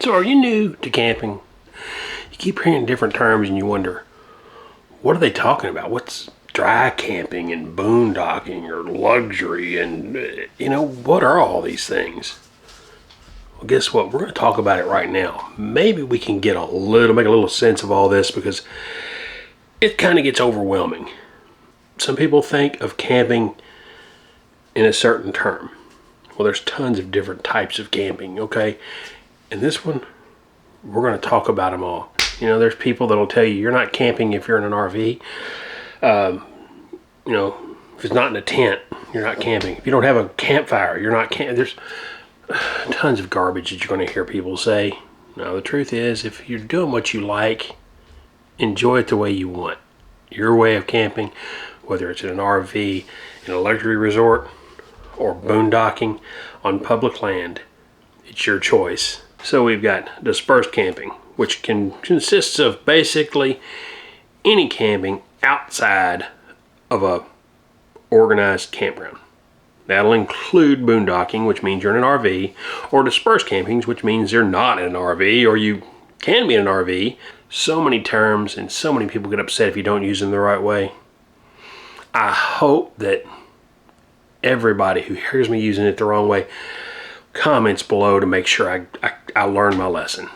So are you new to camping? You keep hearing different terms and you wonder, what are they talking about? What's dry camping and boondocking or luxury and, what are all these things? Well, guess what? We're going to talk about it right now. Maybe we can make a little sense of all this because it kind of gets overwhelming. Some people think of camping in a certain term. Well, there's tons of different types of camping, okay? And this one, we're going to talk about them all. There's people that'll tell you you're not camping if you're in an RV. If it's not in a tent, you're not camping. If you don't have a campfire, you're not camping. There's tons of garbage that you're going to hear people say. Now, the truth is, if you're doing what you like, enjoy it the way you want. Your way of camping, whether it's in an RV, in a luxury resort, or boondocking on public land, it's your choice. So we've got dispersed camping, which consists of basically any camping outside of a organized campground. That'll include boondocking, which means you're in an RV, or dispersed campings, which means you're not in an RV, or you can be in an RV. So many terms, and so many people get upset if you don't use them the right way. I hope that everybody who hears me using it the wrong way comments below to make sure I learn my lesson.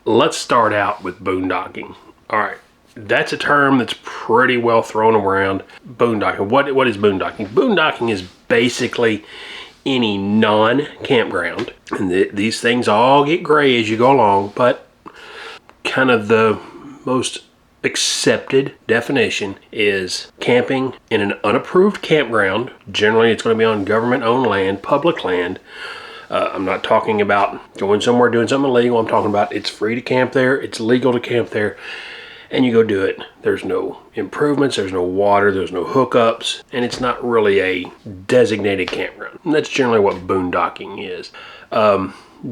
Let's start out with boondocking. All right, that's a term that's pretty well thrown around. Boondocking. What is boondocking? Boondocking is basically any non-campground, and these things all get gray as you go along, but kind of the most accepted definition is camping in an unapproved campground. Generally, it's going to be on government-owned land, public land. I'm not talking about going somewhere doing something illegal. I'm talking about it's free to camp there, it's legal to camp there, and you go do it. There's no improvements, there's no water, there's no hookups, and it's not really a designated campground. And that's generally what boondocking is.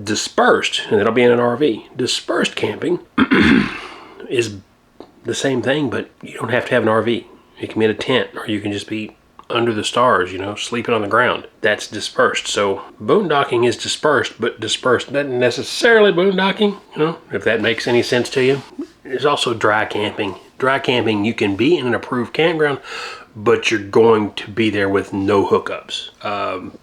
Dispersed, and that'll be in an RV. Dispersed camping is the same thing, but you don't have to have an RV. It can be in a tent, or you can just be under the stars, sleeping on the ground. That's dispersed. So boondocking is dispersed, but dispersed doesn't necessarily boondocking, if that makes any sense to you. There's also dry camping. Dry camping, you can be in an approved campground, but you're going to be there with no hookups.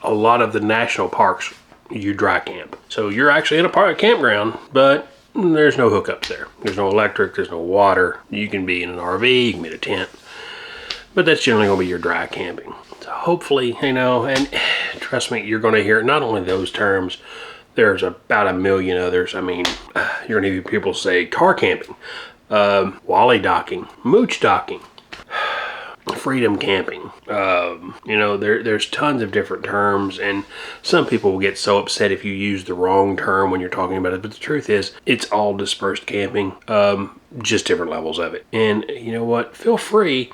A lot of the national parks, you dry camp. So you're actually in a campground, but there's no hookups there. There's no electric, there's no water. You can be in an RV, you can be in a tent, but that's generally going to be your dry camping. So hopefully, and trust me, you're going to hear not only those terms, there's about a million others. I mean, you're going to hear people say car camping, wally docking, mooch docking, freedom camping. There's tons of different terms, and some people will get so upset if you use the wrong term when you're talking about it. But the truth is, it's all dispersed camping, just different levels of it. And you know what? Feel free,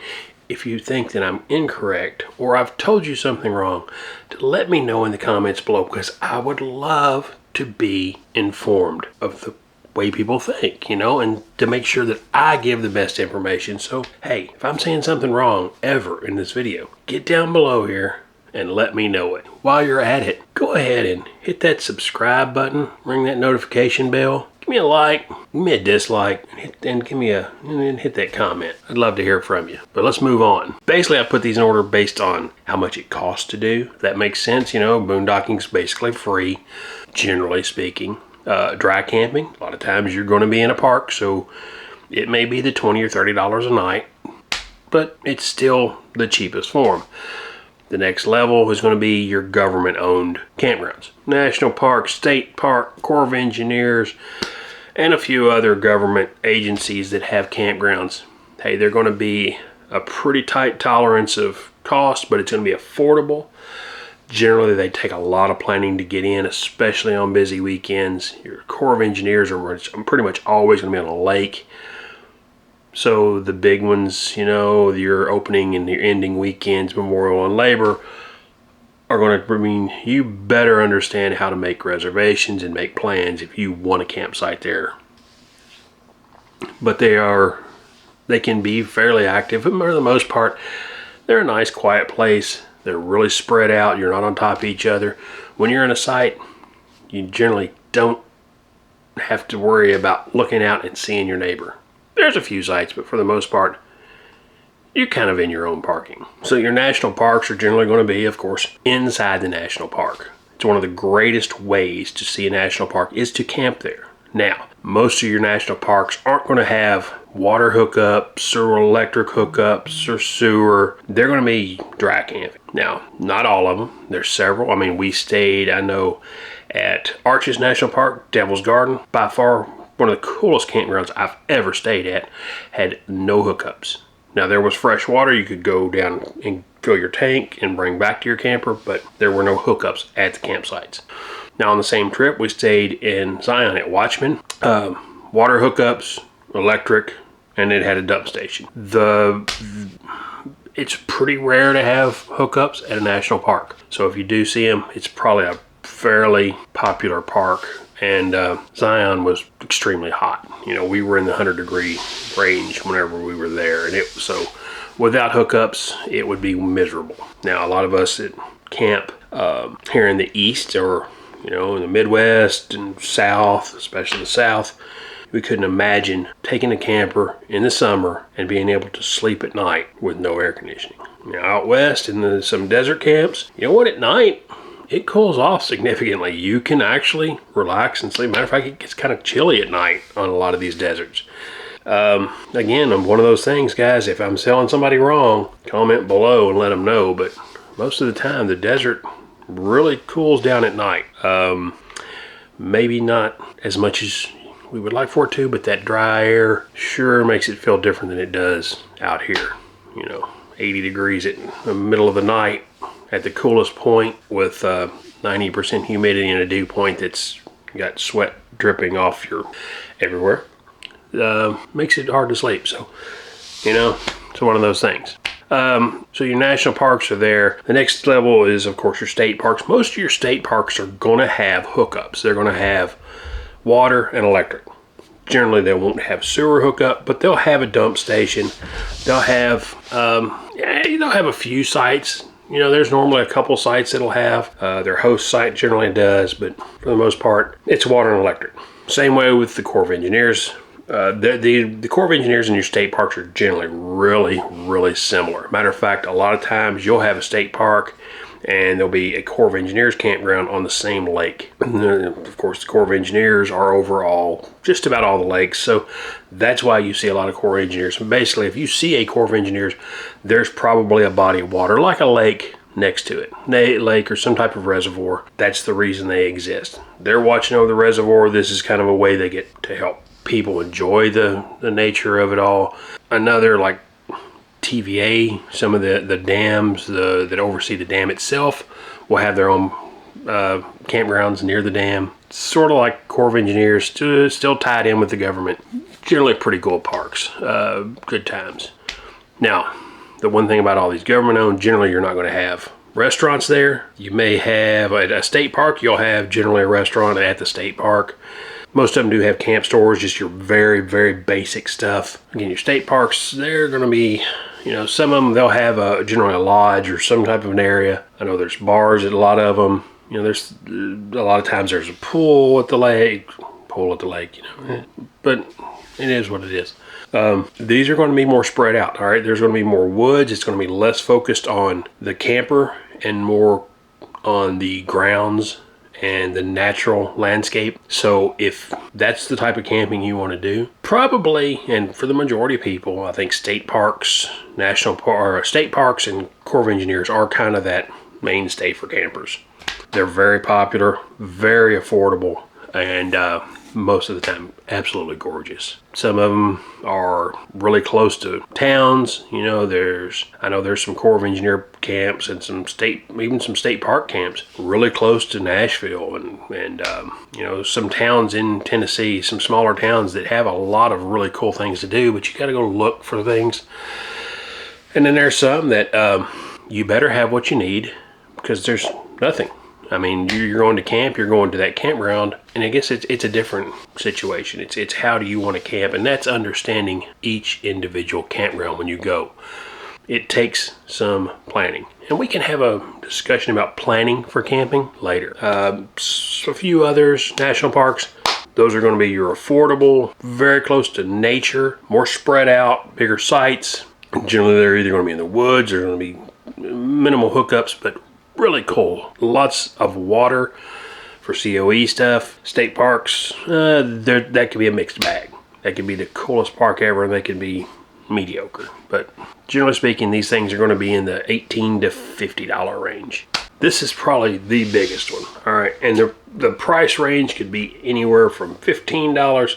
if you think that I'm incorrect or I've told you something wrong, to let me know in the comments below, because I would love to be informed of the way people think, and to make sure that I give the best information. So, hey, if I'm saying something wrong ever in this video, get down below here and let me know it. While you're at it, go ahead and hit that subscribe button, ring that notification bell, give me a like, give me a dislike, and hit that comment. I'd love to hear from you. But let's move on. Basically, I put these in order based on how much it costs to do. If that makes sense, boondocking's basically free, generally speaking. Dry camping, a lot of times you're going to be in a park, so it may be the $20 or $30 a night, but it's still the cheapest form. The next level is going to be your government-owned campgrounds. National Park, State Park, Corps of Engineers, and a few other government agencies that have campgrounds. Hey, they're going to be a pretty tight tolerance of cost, but it's going to be affordable. Generally, they take a lot of planning to get in, especially on busy weekends. Your Corps of Engineers are pretty much always going to be on a lake. So the big ones, your opening and your ending weekends, Memorial and Labor, are going to mean you better understand how to make reservations and make plans if you want a campsite there. But they can be fairly active, but for the most part, they're a nice quiet place. They're really spread out. You're not on top of each other. When you're in a site, you generally don't have to worry about looking out and seeing your neighbor. There's a few sites, but for the most part, you're kind of in your own parking. So your national parks are generally going to be, of course, inside the national park. It's one of the greatest ways to see a national park is to camp there. Now, most of your national parks aren't going to have water hookups or electric hookups or sewer. They're going to be dry camping. Now, not all of them. There's several. I mean, we stayed, I know, at Arches National Park, Devil's Garden. By far, one of the coolest campgrounds I've ever stayed at. Had no hookups. Now, there was fresh water. You could go down and fill your tank and bring back to your camper, but there were no hookups at the campsites. Now, on the same trip, we stayed in Zion at Watchman. Water hookups, electric, and it had a dump station. It's pretty rare to have hookups at a national park. So if you do see them, it's probably a fairly popular park. And Zion was extremely hot. You know, we were in the 100-degree range whenever we were there. And so without hookups, it would be miserable. Now, a lot of us that camp here in the east or, you know, in the Midwest and South, especially the South, we couldn't imagine taking a camper in the summer and being able to sleep at night with no air conditioning. Now, out west in some desert camps, you know what, at night, it cools off significantly. You can actually relax and sleep. Matter of fact, it gets kind of chilly at night on a lot of these deserts. Again, I'm one of those things, guys, if I'm selling somebody wrong, comment below and let them know. But most of the time, the desert really cools down at night. Maybe not as much as we would like for it to, but that dry air sure makes it feel different than it does out here. You know, 80 degrees in the middle of the night at the coolest point with 90% humidity and a dew point that's got sweat dripping off your everywhere. Makes it hard to sleep. So, you know, it's one of those things. So your national parks are there. The next level is, of course, your state parks. Most of your state parks are going to have hookups. They're going to have water and electric. Generally, they won't have sewer hookup, but they'll have a dump station. They'll have, they'll have a few sites. You know, there's normally a couple sites that'll have. Their host site generally does, but for the most part, it's water and electric. Same way with the Corps of Engineers. The Corps of Engineers and your state parks are generally really, really similar. Matter of fact, a lot of times you'll have a state park and there'll be a Corps of Engineers campground on the same lake. Of course, the Corps of Engineers are over just about all the lakes, so that's why you see a lot of Corps of Engineers. Basically, if you see a Corps of Engineers, there's probably a body of water, like a lake, next to it. A lake or some type of reservoir. That's the reason they exist. They're watching over the reservoir. This is kind of a way they get to help people enjoy the nature of it all. Another, like TVA, some of the dams that oversee the dam itself will have their own campgrounds near the dam. Sort of like Corps of Engineers, still tied in with the government. Generally pretty cool parks, good times. Now, the one thing about all these government-owned, generally you're not going to have restaurants there. You may have at a state park, you'll have generally a restaurant at the state park. Most of them do have camp stores, just your very, very basic stuff. Again, your state parks, they're going to be, you know, some of them, they'll have generally a lodge or some type of an area. I know there's bars at a lot of them. You know, there's a lot of times there's a pool at the lake, you know, but it is what it is. These are going to be more spread out, all right? There's going to be more woods. It's going to be less focused on the camper and more on the grounds and the natural landscape. So if that's the type of camping you want to do, probably, and for the majority of people, I think state parks, state parks and Corps of Engineers are kind of that mainstay for campers. They're very popular, very affordable, and most of the time absolutely gorgeous. Some of them are really close to towns. You know, I know there's some Corps of Engineer camps and even some state park camps really close to Nashville and you know, some towns in Tennessee, some smaller towns that have a lot of really cool things to do, but you got to go look for things. And then there's some that you better have what you need because there's nothing. I mean, you're going to camp, you're going to that campground, and I guess it's a different situation. It's how do you want to camp, and that's understanding each individual campground when you go. It takes some planning, and we can have a discussion about planning for camping later. A few others, national parks, Those are going to be your affordable, very close to nature, more spread out, bigger sites. Generally, they're either going to be in the woods, they're going to be minimal hookups, but really cool. Lots of water for COE stuff. State parks, that could be a mixed bag. That could be the coolest park ever, and they could be mediocre. But generally speaking, these things are going to be in the $18 to $50 range. This is probably the biggest one. All right, and the price range could be anywhere from $15,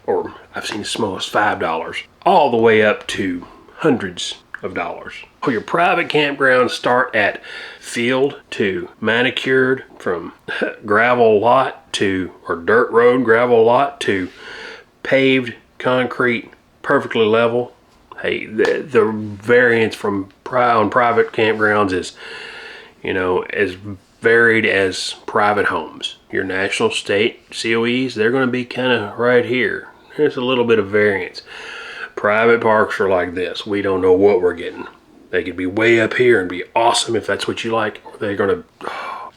or I've seen as small as $5, all the way up to hundreds of dollars. Well, your private campgrounds start at field to manicured, from gravel lot to, or dirt road gravel lot to paved concrete, perfectly level. Hey, the variance from on private campgrounds is, as varied as private homes. Your national, state COEs, they're going to be kind of right here. There's a little bit of variance. Private parks are like this. We don't know what we're getting. They could be way up here and be awesome if that's what you like, or they're going to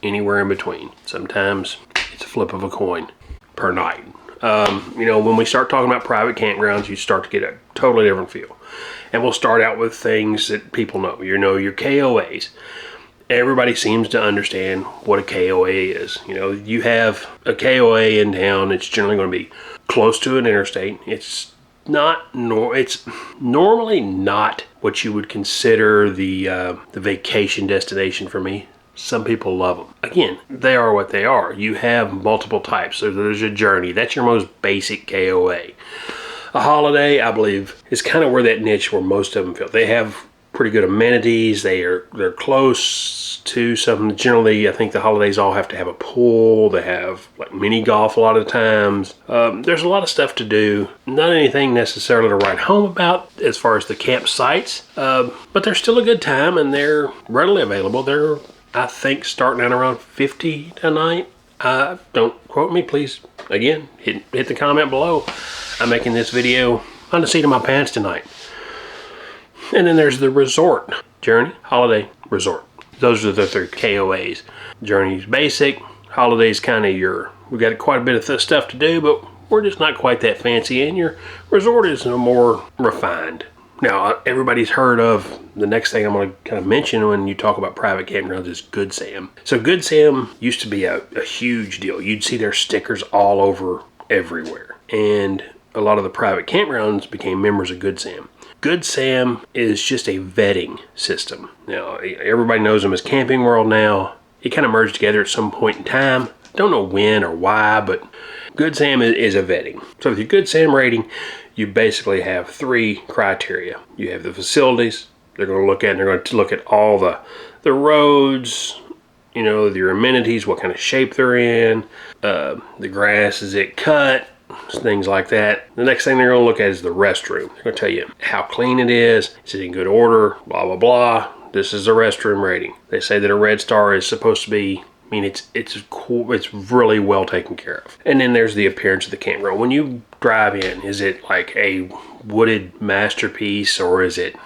anywhere in between. Sometimes it's a flip of a coin per night. When we start talking about private campgrounds, you start to get a totally different feel. And we'll start out with things that people know. Your KOAs. Everybody seems to understand what a KOA is. You have a KOA in town. It's generally going to be close to an interstate. It's normally not what you would consider the vacation destination for me. Some people love them. Again, they are what they are. You have multiple types. So there's a journey. That's your most basic KOA. A holiday, I believe, is kind of where that niche where most of them feel. They have pretty good amenities. They're close to something. Generally, I think the holidays all have to have a pool. They have like mini golf a lot of times. There's a lot of stuff to do. Not anything necessarily to write home about as far as the campsites, but they're still a good time and they're readily available. They're, I think, starting at around $50 a night. Don't quote me, please. Again, hit the comment below. I'm making this video on the seat of my pants tonight. And then there's the resort. Journey, holiday, resort. Those are the three KOAs. Journey's basic. Holiday's kind of we got quite a bit of stuff to do, but we're just not quite that fancy. And your resort is more refined. Now, everybody's heard of, the next thing I'm going to kind of mention when you talk about private campgrounds is Good Sam. So Good Sam used to be a huge deal. You'd see their stickers all over everywhere. And a lot of the private campgrounds became members of Good Sam. Good Sam is just a vetting system. Now, everybody knows them as Camping World now. It kind of merged together at some point in time. Don't know when or why, but Good Sam is a vetting. So with your Good Sam rating, you basically have three criteria. You have the facilities. They're going to look at, and they're going to look at all the roads, your amenities, what kind of shape they're in, the grass, is it cut, things like that. The next thing they're going to look at is the restroom. They're going to tell you how clean it is it in good order, blah, blah, blah. This is the restroom rating. They say that a red star is supposed to be, it's cool, it's really well taken care of. And then there's the appearance of the campground. When you drive in, is it like a wooded masterpiece, or is it,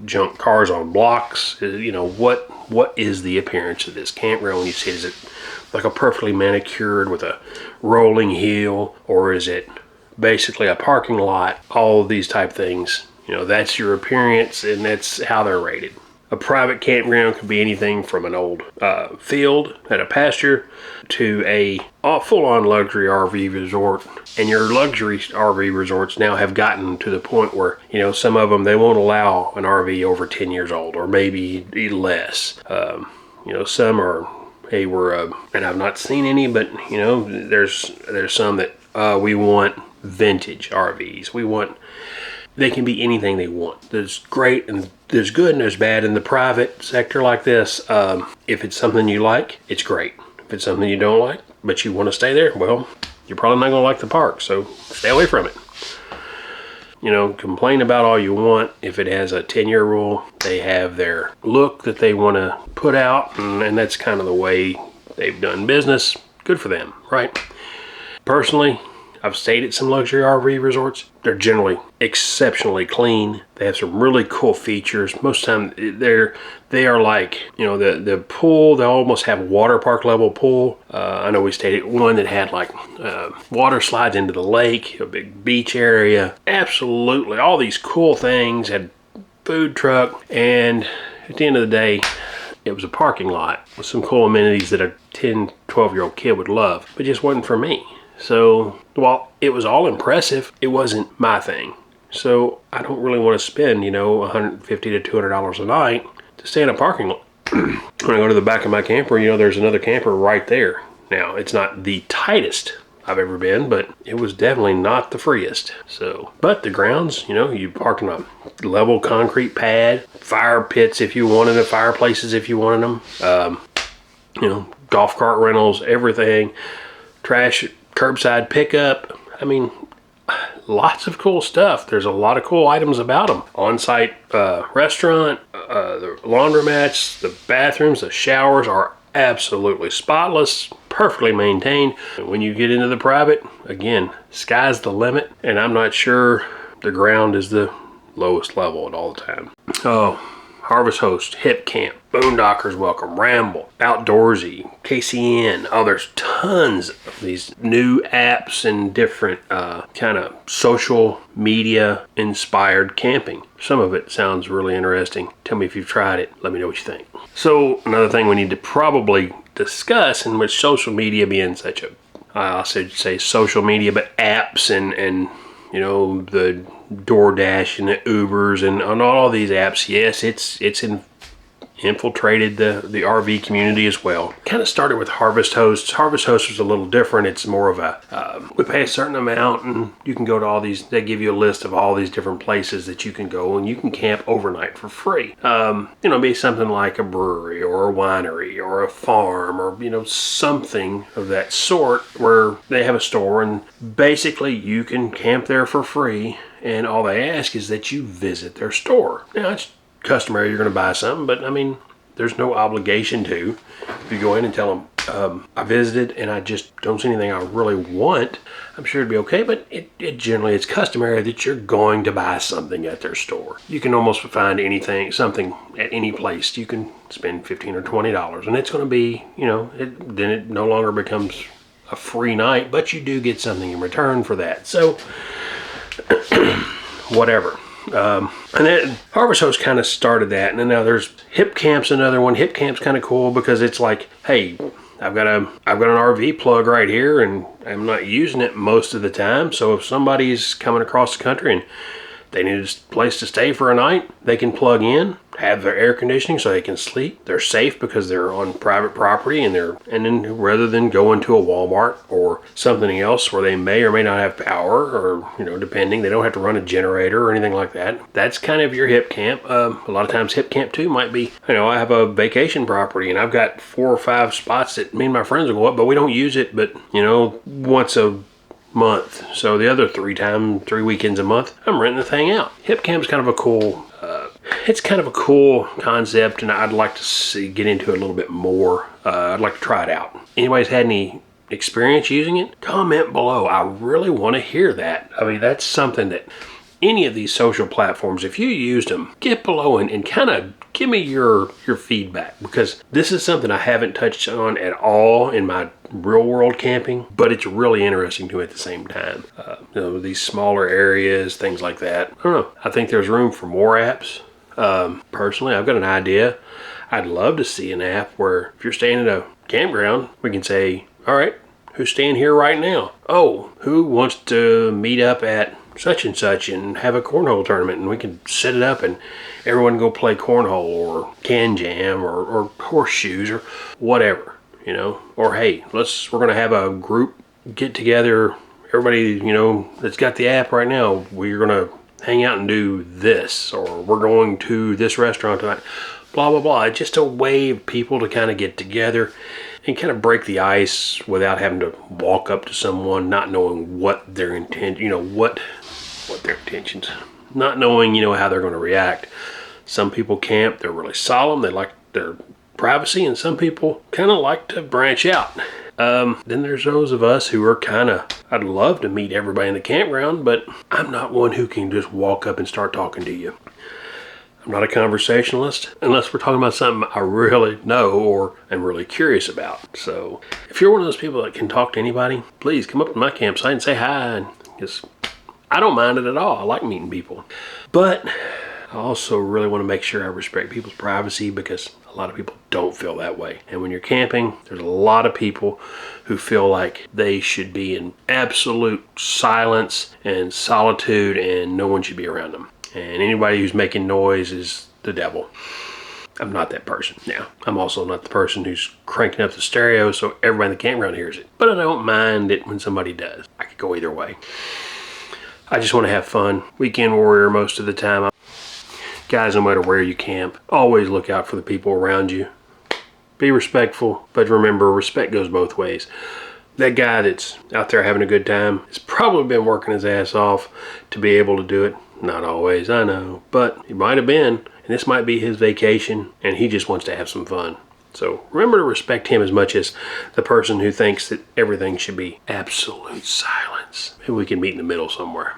junk cars on blocks? What is the appearance of this campground when you see it? Is it like a perfectly manicured with a rolling hill, or is it basically a parking lot? All of these type things, that's your appearance, and that's how they're rated. A private campground could be anything from an old field at a pasture to a full-on luxury RV resort. And your luxury RV resorts now have gotten to the point where, some of them, they won't allow an RV over 10 years old, or maybe less. Some are, hey, and I've not seen any, but, there's some that we want vintage RVs. They can be anything they want. There's great and there's good and there's bad in the private sector like this. If it's something you like, it's great. If it's something you don't like, but you want to stay there, well, you're probably not going to like the park, so stay away from it. Complain about all you want. If it has a 10-year rule, they have their look that they want to put out, and that's kind of the way they've done business. Good for them, right? Personally, I've stayed at some luxury RV resorts. They're generally exceptionally clean. They have some really cool features. Most of the time they are like, you know, the pool, they almost have water park level pool. I know we stayed at one that had like water slides into the lake, a big beach area. Absolutely, all these cool things. Had food truck, and at the end of the day, it was a parking lot with some cool amenities that a 10, 12-year-old kid would love, but just wasn't for me. So while it was all impressive, it wasn't my thing. So I don't really want to spend, you know, $150 to $200 a night to stay in a parking lot. When I go to the back of my camper, you know, there's another camper right there. Now, it's not the tightest I've ever been, but it was definitely not the freest. So, but the grounds, you know, you parked on a level concrete pad, fire pits if you wanted them, fireplaces if you wanted them, you know, golf cart rentals, everything, trash, curbside pickup. I mean, lots of cool stuff. There's a lot of cool items about them. On-site restaurant, the laundromats, the bathrooms, the showers are absolutely spotless, perfectly maintained. And when you get into the private, again, sky's the limit, and I'm not sure the ground is the lowest level at all the time. Oh, Harvest Host, Hip Camp, Boondockers Welcome, Ramble, Outdoorsy, KCN. Oh, there's tons of these new apps and different kind of social media inspired camping. Some of it sounds really interesting. Tell me if you've tried it. Let me know what you think. So another thing we need to probably discuss, in which social media being such a, I should say social media, but apps and you know, the DoorDash and the Ubers and on all these apps, yes, it's infiltrated the RV community as well. Kind of started with Harvest Hosts. Harvest Hosts was a little different. It's more of a, we pay a certain amount and you can go to all these, they give you a list of all these different places that you can go and you can camp overnight for free. You know, be something like a brewery or a winery or a farm or, you know, something of that sort where they have a store and basically you can camp there for free, and all they ask is that you visit their store. Now, it's customary you're going to buy something, but I mean, there's no obligation to. If you go in and tell them, I visited and I just don't see anything I really want, I'm sure it'd be okay, but it generally, it's customary that you're going to buy something at their store. You can almost find something at any place. You can spend $15 or $20 and it's going to be, you know, then it no longer becomes a free night, but you do get something in return for that. So, whatever. And then Harvest Host kind of started that, and then now there's Hip Camp's another one. Hip Camp's kind of cool because it's like, hey, I've got an RV plug right here, and I'm not using it most of the time. So if somebody's coming across the country and they need a place to stay for a night, they can plug in, have their air conditioning so they can sleep. They're safe because they're on private property, and then rather than going to a Walmart or something else where they may or may not have power, or, you know, depending, they don't have to run a generator or anything like that. That's kind of your Hip Camp. A lot of times Hip Camp too might be, you know, I have a vacation property and I've got 4 or 5 spots that me and my friends will go up, but we don't use it, but, you know, once a month. So the other 3 weekends a month, I'm renting the thing out. Hip Camp's kind of a cool, it's kind of a cool concept, and I'd like to get into it a little bit more. I'd like to try it out. Anybody's had any experience using it? Comment below. I really want to hear that. I mean, that's something that any of these social platforms, if you used them, get below and kind of give me your feedback, because this is something I haven't touched on at all in my real world camping, but it's really interesting to me at the same time. You know, these smaller areas, things like that. I don't know. I think there's room for more apps. Personally, I've got an idea. I'd love to see an app where if you're staying at a campground, we can say, all right, who's staying here right now? Oh, who wants to meet up at such and such and have a cornhole tournament, and we can set it up and everyone go play cornhole or can jam or horseshoes or whatever, you know. Or hey, we're gonna have a group get together, everybody, you know, that's got the app right now, we're gonna hang out and do this, or we're going to this restaurant tonight, blah blah blah. It's just a way of people to kind of get together and kind of break the ice without having to walk up to someone not knowing what their intent, you know, what their intentions, not knowing, you know, how they're going to react. Some people camp, they're really solemn, they like their privacy, and some people kind of like to branch out. Then there's those of us who are kind of, I'd love to meet everybody in the campground, but I'm not one who can just walk up and start talking to you. I'm not a conversationalist unless we're talking about something I really know or am really curious about. So if you're one of those people that can talk to anybody, please come up to my campsite and say hi. And just, I don't mind it at all. I like meeting people. But I also really want to make sure I respect people's privacy, because a lot of people don't feel that way. And when you're camping, there's a lot of people who feel like they should be in absolute silence and solitude and no one should be around them. And anybody who's making noise is the devil. I'm not that person. Now, I'm also not the person who's cranking up the stereo so everybody in the campground hears it. But I don't mind it when somebody does. I could go either way. I just want to have fun. Weekend warrior most of the time. Guys, no matter where you camp, always look out for the people around you. Be respectful, but remember, respect goes both ways. That guy that's out there having a good time has probably been working his ass off to be able to do it. Not always, I know, but he might have been, and this might be his vacation, and he just wants to have some fun. So remember to respect him as much as the person who thinks that everything should be absolute silence. Maybe we can meet in the middle somewhere.